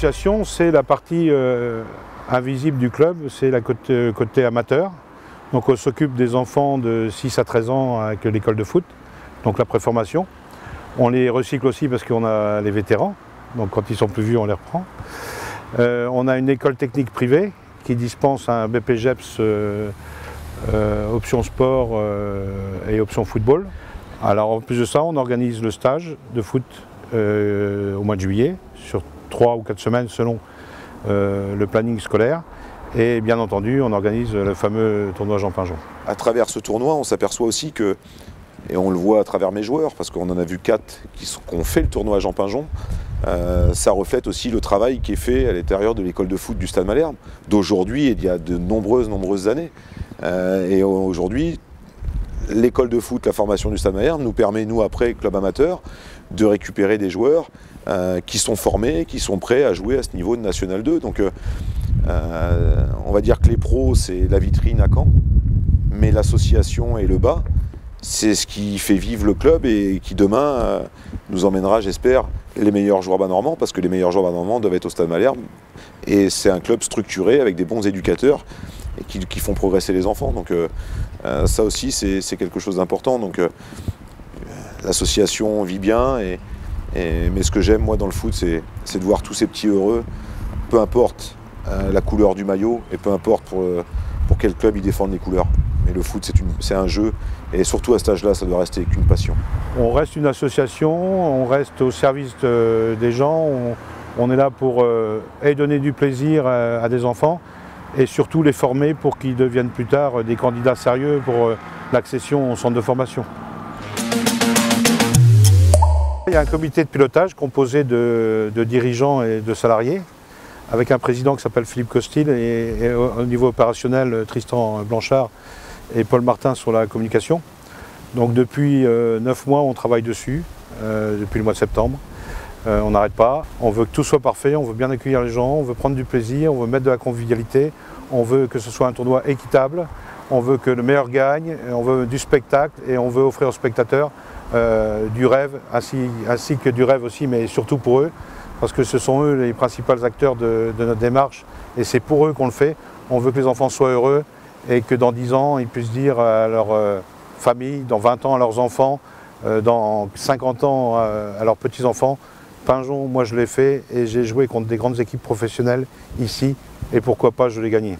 L'association, c'est la partie invisible du club, c'est la côté amateur. Donc on s'occupe des enfants de 6 à 13 ans avec l'école de foot, donc la préformation. On les recycle aussi parce qu'on a les vétérans, donc quand ils sont plus vieux, on les reprend. On a une école technique privée qui dispense un BPGEPS option sport et option football. Alors en plus de ça, on organise le stage de foot au mois de juillet, sur 3 ou 4 semaines selon le planning scolaire. Et bien entendu, on organise le fameux tournoi Jean Pinjon. À travers ce tournoi, on s'aperçoit aussi que, et on le voit à travers mes joueurs, parce qu'on en a vu 4 qui ont fait le tournoi Jean Pinjon, ça reflète aussi le travail qui est fait à l'intérieur de l'école de foot du Stade Malherbe, d'aujourd'hui et d'il y a de nombreuses années. Et aujourd'hui, l'école de foot, la formation du Stade Malherbe, nous permet, nous, après club amateur, de récupérer des joueurs qui sont formés, qui sont prêts à jouer à ce niveau de National 2. Donc, on va dire que les pros, c'est la vitrine à Caen, mais l'association et le bas, c'est ce qui fait vivre le club et qui demain nous emmènera, j'espère, les meilleurs joueurs bas-normands, parce que les meilleurs joueurs bas-normands doivent être au Stade Malherbe. Et c'est un club structuré avec des bons éducateurs et qui font progresser les enfants. Donc ça aussi, c'est quelque chose d'important. Donc l'association vit bien, mais ce que j'aime moi dans le foot, c'est de voir tous ces petits heureux, peu importe la couleur du maillot et peu importe pour quel club ils défendent les couleurs. Mais le foot, c'est un jeu, et surtout à cet âge-là, ça doit rester qu'une passion. On reste une association, on reste au service des gens, on est là pour donner du plaisir à des enfants et surtout les former pour qu'ils deviennent plus tard des candidats sérieux pour l'accession au centre de formation. Il y a un comité de pilotage composé de dirigeants et de salariés, avec un président qui s'appelle Philippe Costil et au niveau opérationnel Tristan Blanchard et Paul Martin sur la communication. Donc depuis 9 mois on travaille dessus, depuis le mois de septembre. On n'arrête pas, on veut que tout soit parfait, on veut bien accueillir les gens, on veut prendre du plaisir, on veut mettre de la convivialité, on veut que ce soit un tournoi équitable, on veut que le meilleur gagne, on veut du spectacle et on veut offrir aux spectateurs du rêve, ainsi que du rêve aussi, mais surtout pour eux, parce que ce sont eux les principaux acteurs de notre démarche et c'est pour eux qu'on le fait. On veut que les enfants soient heureux et que dans 10 ans, ils puissent dire à leur famille, dans 20 ans à leurs enfants, dans 50 ans à leurs petits-enfants, Pinjon, moi je l'ai fait et j'ai joué contre des grandes équipes professionnelles ici et pourquoi pas je l'ai gagné.